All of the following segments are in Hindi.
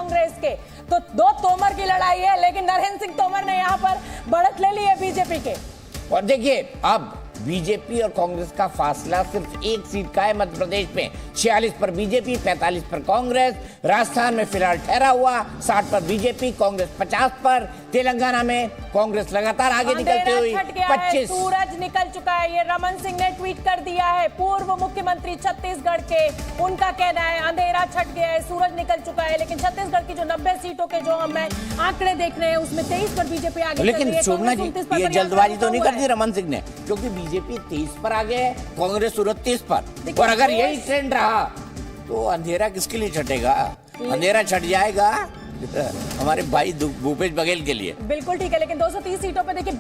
कांग्रेस के। तो दो तोमर की लड़ाई है, लेकिन नरेंद्र सिंह तोमर ने यहाँ पर बढ़त ले ली है बीजेपी के। और देखिए, अब बीजेपी और कांग्रेस का फासला सिर्फ एक सीट का है। मध्य प्रदेश में 46 पर बीजेपी, 45 पर कांग्रेस। राजस्थान में फिलहाल ठहरा हुआ 60 पर बीजेपी, कांग्रेस 50 पर। तेलंगाना में कांग्रेस लगातार आगे निकलती हुई 25। सूरज निकल चुका है, ये रमन सिंह ने ट्वीट कर दिया है, पूर्व मुख्यमंत्री छत्तीसगढ़ के। उनका कहना है अंधेरा छट गया है, सूरज निकल चुका है। लेकिन छत्तीसगढ़ की जो 90 सीटों के जो हम आंकड़े देख रहे हैं, उसमें 23 पर बीजेपी आगे। लेकिन शोभना जी, ये जल्दबाजी तो नहीं कर दी रमन सिंह ने, क्योंकि बीजेपी 23 पर आगे है, कांग्रेस 29 पर। और अगर यही ट्रेंड रहा तो अंधेरा किसके लिए छटेगा? अंधेरा छट जाएगा हमारे भाई भूपेश बघेल के लिए। बिल्कुल ठीक है, लेकिन 230 सीटों पे देखिए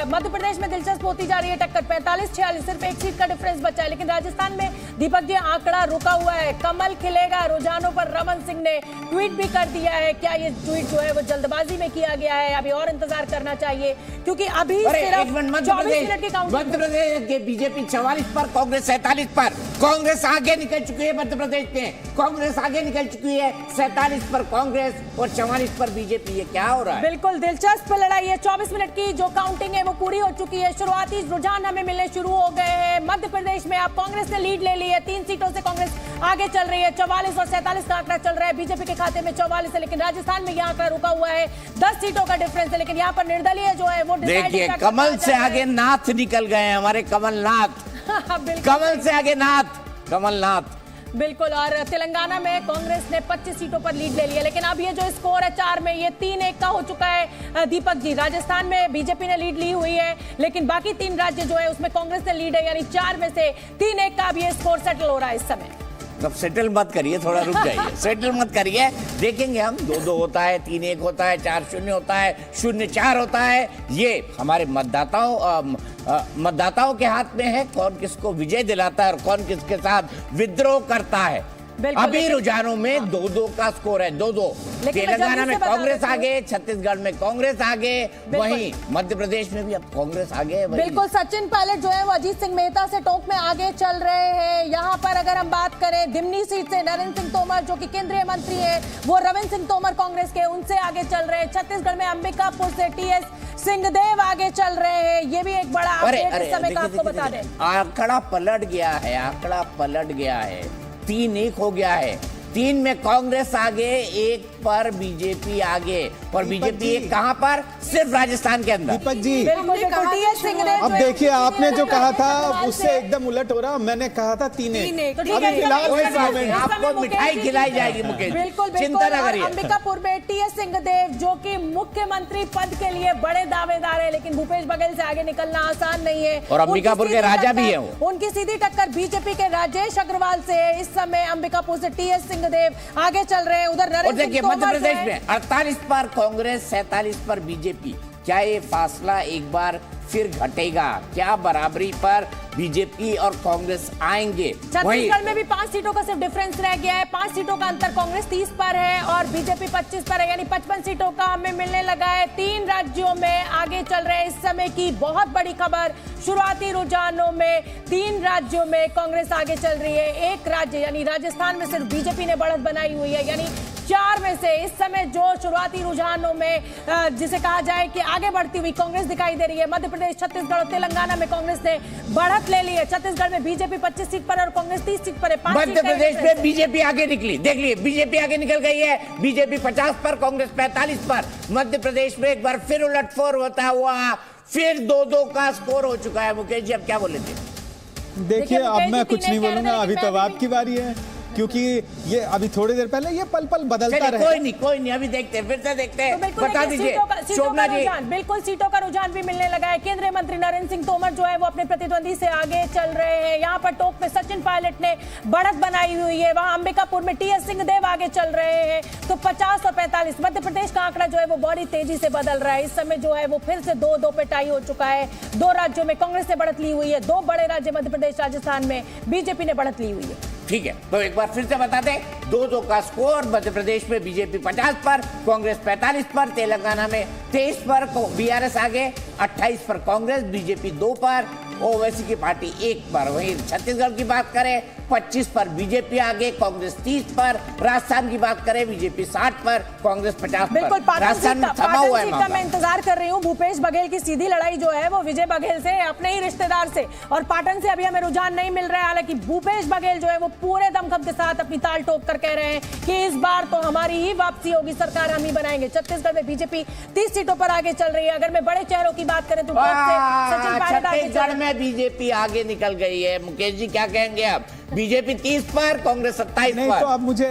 मध्य प्रदेश में दिलचस्प होती जा रही है टक्कर। 45-46 सिर्फ एक सीट का डिफरेंस बचा है। लेकिन राजस्थान में दीपक जी आंकड़ा रुका हुआ है, कमल खिलेगा रुझानों पर। रमन सिंह ने ट्वीट भी कर दिया है। क्या ये ट्वीट जो है वो जल्दबाजी में किया गया है? अभी और इंतजार करना चाहिए, क्योंकि अभी सिर्फ 24 मिनट की काउंटिंग। मध्य प्रदेश के बीजेपी 44 पर, कांग्रेस 47 पर। कांग्रेस आगे निकल चुकी है मध्य प्रदेश में, कांग्रेस आगे निकल चुकी है 47 पर कांग्रेस और 44 पर बीजेपी। ये क्या हो रहा है? बिल्कुल दिलचस्प लड़ाई है। 24 मिनट की जो काउंटिंग है वो पूरी हो चुकी है। शुरुआती रुझान हमें मिलने शुरू हो गए हैं। मध्य प्रदेश में अब कांग्रेस ने लीड ले ली है, 3 सीटों से कांग्रेस आगे चल रही है। 44 और 47 का आंकड़ा चल रहा है, बीजेपी के खाते में 44 है। लेकिन राजस्थान में यह आंकड़ा रुका हुआ है, 10 सीटों का डिफरेंस है। लेकिन यहाँ पर निर्दलीय जो है वो देखिए, कमल से आगे नाथ निकल गए हैं हमारे कमलनाथ। कमल से आगे नाथ, कमलनाथ। बिल्कुल। और तेलंगाना में कांग्रेस ने 25 सीटों पर लीड ले ली है। लेकिन अब ये जो स्कोर है 4 में, ये 3-1 का हो चुका है दीपक जी। राजस्थान में बीजेपी ने लीड ली हुई है, लेकिन बाकी 3 राज्य जो है उसमें कांग्रेस ने लीड है, यानी 4 में से 3-1 का अब ये स्कोर सेटल हो रहा है इस समय। अब सेटल मत करिए, थोड़ा रुक जाइए। सेटल मत करिए, देखेंगे हम। 2-2 होता है, 3-1 होता है, 4-0 होता है, 0-4 होता है। ये हमारे मतदाताओं के हाथ में है, कौन किसको विजय दिलाता है और कौन किसके साथ विद्रोह करता है। अभी रुझानों में 2-2 का स्कोर है, 2-2। तेलंगाना में कांग्रेस आगे, छत्तीसगढ़ में कांग्रेस आगे, वहीं मध्य प्रदेश में भी अब कांग्रेस आगे। बिल्कुल। सचिन पायलट जो है वो अजीत सिंह मेहता से टोक में आगे चल रहे हैं। यहाँ पर अगर हम बात करें दिमनी सीट से, नरेंद्र सिंह तोमर जो कि केंद्रीय मंत्री है, वो रविंद्र सिंह तोमर कांग्रेस के, उनसे आगे चल रहे हैं। छत्तीसगढ़ में अंबिकापुर से टीएस सिंहदेव आगे चल रहे हैं। ये भी एक बड़ा अपडेट इस समय का आपको बता दें। आंकड़ा पलट गया है, आंकड़ा पलट गया है। 3-1 हो गया है। 3 में कांग्रेस आगे, 1 पर बीजेपी आगे। और बीजेपी एक कहां पर? सिर्फ राजस्थान के अंदर। दीपक जी, अब देखिए आपने जो कहा था उससे एकदम उलट हो रहा। मैंने कहा था 3-1। आपको मिठाई खिलाई जाएगी मुकेश, बिल्कुल। चिंता न करिए। अंबिकापुर में टीएस सिंहदेव जो कि मुख्यमंत्री पद के लिए बड़े दावेदार है, लेकिन भूपेश बघेल से आगे निकलना आसान नहीं है। और अंबिकापुर के राजा भी है वो। उनकी सीधी टक्कर बीजेपी के राजेश अग्रवाल से है। इस समय अंबिकापुर से टीएस सिंहदेव आगे चल रहे हैं। उधर देखिए, मध्य प्रदेश में 48 पर कांग्रेस, 47 पर बीजेपी। क्या ये फासला एक बार फिर घटेगा? क्या बराबरी पर बीजेपी और कांग्रेस आएंगे? छत्तीसगढ़ में भी 5 सीटों का सिर्फ डिफरेंस रह गया है। 5 सीटों का अंतर, कांग्रेस 30 पर है और बीजेपी 25 पर है, यानी 55 सीटों का हमें मिलने लगा है। 3 राज्यों में आगे चल रहे हैं। इस समय की बहुत बड़ी खबर, शुरुआती रुझानों में 3 राज्यों में कांग्रेस आगे चल रही है। एक राज्य यानी राजस्थान में सिर्फ बीजेपी ने बढ़त बनाई हुई है, यानी 4 में से इस समय जो शुरुआती रुझानों में जिसे कहा जाए कि आगे बढ़ती हुई कांग्रेस दिखाई दे रही है। मध्य प्रदेश, छत्तीसगढ़ और तेलंगाना में कांग्रेस ने बढ़त ले ली है। छत्तीसगढ़ में बीजेपी 25 सीट पर और कांग्रेस 30 सीट पर है। मध्य प्रदेश में बीजेपी आगे निकली, देख लिए, बीजेपी आगे निकल गई है। बीजेपी 50 पर, कांग्रेस 45 पर। मध्य प्रदेश में एक बार फिर उलटफेर होता हुआ, फिर 2-2 का स्कोर हो चुका है। मुकेश जी, अब क्या बोले थे? देखिए, अब मैं कुछ नहीं बोलूंगा, अभी तो आपकी बारी है, क्योंकि ये अभी थोड़ी देर पहले ये पल पल बदलता रहे। कोई नहीं, अभी देखते हैं, फिर से देखते हैं। तो बता दीजिए शोभना जी। बिल्कुल, सीटों का रुझान भी मिलने लगा है। केंद्रीय मंत्री नरेंद्र सिंह तोमर जो है वो अपने प्रतिद्वंदी से आगे चल रहे हैं। यहाँ पर टोक में सचिन पायलट ने बढ़त बनाई हुई है। वहां अंबिकापुर में टीएस सिंहदेव आगे चल रहे हैं। तो 50 और 45 मध्य प्रदेश का आंकड़ा जो है वो बड़ी तेजी से बदल रहा है। इस समय जो है वो फिर से 2-2 पे टाई हो चुका है। 2 राज्यों में कांग्रेस ने बढ़त ली हुई है। 2 बड़े राज्य मध्य प्रदेश, राजस्थान में बीजेपी ने बढ़त ली हुई है। ठीक है, तो एक बार फिर से बता दें, 2-2 का स्कोर। मध्य प्रदेश में बीजेपी 50 पर, कांग्रेस 45 पर। तेलंगाना में 23 पर बीआरएस आगे, 28 पर कांग्रेस, बीजेपी 2 पर। ओवैसी की पार्टी 1 पर। वहीं छत्तीसगढ़ की बात करें 25 पर बीजेपी आगे, कांग्रेस 30 पर। राजस्थान की बात करें बीजेपी 60 पर, कांग्रेस 50 बिल्कुल। पर। पाटन राजस्थान में थमा हुआ है सीट का मैं इंतजार कर रही हूँ। भूपेश बघेल की सीधी लड़ाई जो है वो विजय बघेल से, अपने ही रिश्तेदार से, और पाटन से अभी हमें रुझान नहीं मिल रहा है। हालांकि भूपेश बघेल जो है वो पूरे दमखम के साथ अपनी ताल ठोक कर कह रहे हैं कि इस बार तो हमारी ही वापसी होगी, सरकार हम ही बनाएंगे। छत्तीसगढ़ में बीजेपी 30 सीटों पर आगे चल रही है। अगर मैं बड़े चेहरों की बात करें तो सचिन पायलट आगे चल छत्तीसगढ़ में बीजेपी आगे निकल गई है। मुकेश जी क्या कहेंगे? अब बीजेपी 30 पर, कांग्रेस 27 नहीं पर। तो अब मुझे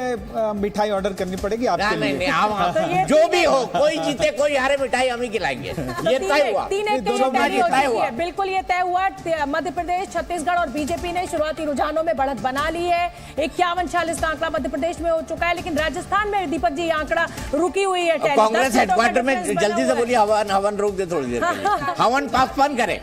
मिठाई ऑर्डर करनी पड़ेगी आपके लिए। नहीं, हम जो भी हो, कोई जीते कोई हारे, मिठाई हम ही खिलाएंगे। ये तय हुआ। 3-1 तय हुआ। बिल्कुल ये तय हुआ। मध्य प्रदेश, छत्तीसगढ़ और बीजेपी ने शुरुआती रुझानों में बढ़त बना ली है। 51-46 का आंकड़ा मध्य प्रदेश में हो चुका है, लेकिन राजस्थान में दीपक जी आंकड़ा रुकी हुई है। कांग्रेस हेडक्वार्टर में जल्दी से बोलिए, हवन रोक दे थोड़ी देर, हवन पासवान करे।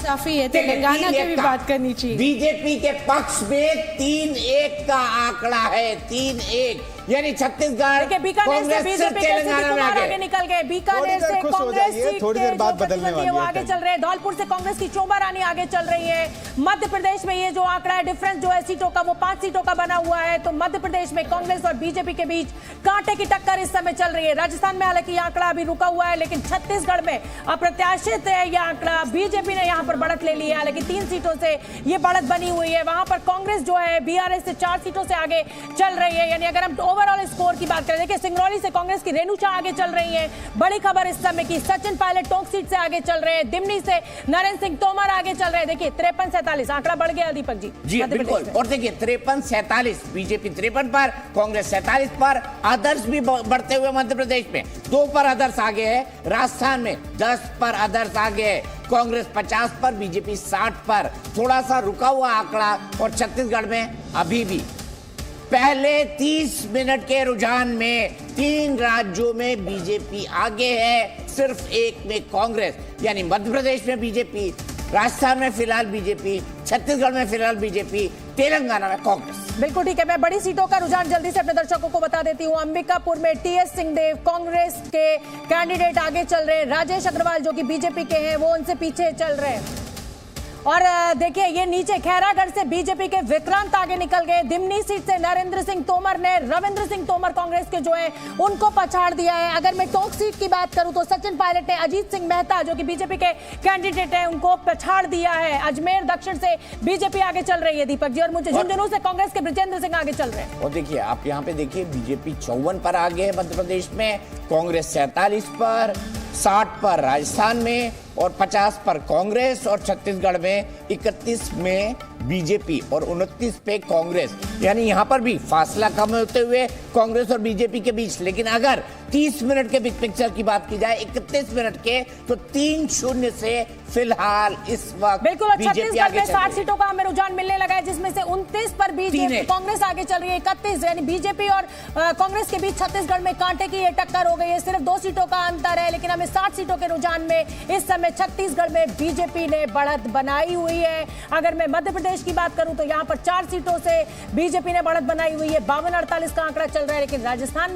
काफी है, तेलंगाना की भी बात करनी चाहिए। बीजेपी के पक्ष में 3-1 का आंकड़ा है। 3-1 यानी छत्तीसगढ़ बीकानेर से बीजेपी के सीधी कुमार आगे निकल गए। बीकानेर से कांग्रेस सीट थोड़ी देर बाद बदलने वाली है। आगे चल रहे हैं। धौलपुर से कांग्रेस की चोबा रानी आगे चल रही है। मध्य प्रदेश में ये जो आंकड़ा है, डिफरेंस जो है सीटों का, वो 5 सीटों का बना हुआ है। तो मध्य प्रदेश में कांग्रेस और बीजेपी के बीच कांटे की टक्कर इस समय चल रही है। राजस्थान में हालांकि ये आंकड़ा अभी रुका हुआ है, लेकिन छत्तीसगढ़ में अप्रत्याशित है यह आंकड़ा। बीजेपी ने यहाँ पर बढ़त ले ली है, हालांकि 3 सीटों से ये बढ़त बनी हुई है। वहां पर कांग्रेस जो है बीआरएस से 4 सीटों से आगे चल रही है। यानी अगर हम ओवरऑल स्कोर की बात करें, देखिए सिंगरौली से कांग्रेस की रेणु शाह आगे चल रही हैं। बड़ी खबर इस समय की, सचिन पायलट टोंक सीट से आगे चल रहे हैं। दिमनी से नरेंद्र सिंह तोमर आगे चल रहे हैं। देखिए 53-47 आंकड़ा बढ़ गया दीपक जी। जी बिल्कुल। और देखिए 53-47, बीजेपी 53 पर, कांग्रेस 47 पर। आदर्श भी बढ़ते हुए मध्य प्रदेश में 2 पर आदर्श आगे है। राजस्थान में 10 पर आदर्श आगे है। कांग्रेस 50 पर, बीजेपी 60 पर। थोड़ा सा रुका हुआ आंकड़ा। और छत्तीसगढ़ में अभी भी पहले 30 मिनट के रुझान में 3 राज्यों में बीजेपी आगे है, सिर्फ 1 में कांग्रेस। यानी मध्य प्रदेश में बीजेपी, राजस्थान में फिलहाल बीजेपी, छत्तीसगढ़ में फिलहाल बीजेपी, तेलंगाना में कांग्रेस। बिल्कुल ठीक है। मैं बड़ी सीटों का रुझान जल्दी से अपने दर्शकों को बता देती हूँ। अंबिकापुर में टीएस सिंहदेव कांग्रेस के कैंडिडेट आगे चल रहे हैं। राजेश अग्रवाल जो कि बीजेपी के हैं वो उनसे पीछे चल रहे हैं। और देखिए ये नीचे खैरागढ़ से बीजेपी के विक्रांत आगे निकल गए। दिमनी सीट से नरेंद्र सिंह तोमर ने, रविंद्र सिंह तोमर कांग्रेस के जो है उनको पछाड़ दिया है। अगर मैं टोंक सीट की बात करूं तो सचिन पायलट ने अजीत सिंह मेहता जो कि बीजेपी के कैंडिडेट है उनको पछाड़ दिया है। अजमेर दक्षिण से बीजेपी आगे चल रही है दीपक जी, और मुझे झुंझुनू से कांग्रेस के बृजेंद्र सिंह आगे चल रहे हैं। और देखिए आप यहाँ पे देखिए बीजेपी 54 पर आगे है मध्य प्रदेश में, कांग्रेस 47 पर, 60 पर राजस्थान में और 50 पर कांग्रेस। और छत्तीसगढ़ में 31 में बीजेपी और 29 पे कांग्रेस। यानी यहाँ पर भी फासला कम होते हुए कांग्रेस और बीजेपी के बीच। लेकिन अगर 30 मिनट के बिग पिक्चर की बात की जाए 31 मिनट के, तो 3-0 से फिलहाल इस वक्त बिल्कुल। छत्तीसगढ़ में 60 सीटों का हमें रुझान मिलने लगा है, जिसमें से 29 पर बीजेपी कांग्रेस आगे चल रही है। 31 यानी बीजेपी और कांग्रेस के बीच छत्तीसगढ़ में कांटे की ये टक्कर हो गई है। सिर्फ 2 सीटों का अंतर है, लेकिन हमें 60 सीटों के रुझान में इस समय छत्तीसगढ़ में बीजेपी ने बढ़त बनाई हुई है। अगर मैं मध्य प्रदेश की बात करूं तो यहां पर 4 सीटों से बीजेपी ने बढ़त बनाई हुई है। 52-48 का आंकड़ा चल रहा है, लेकिन राजस्थान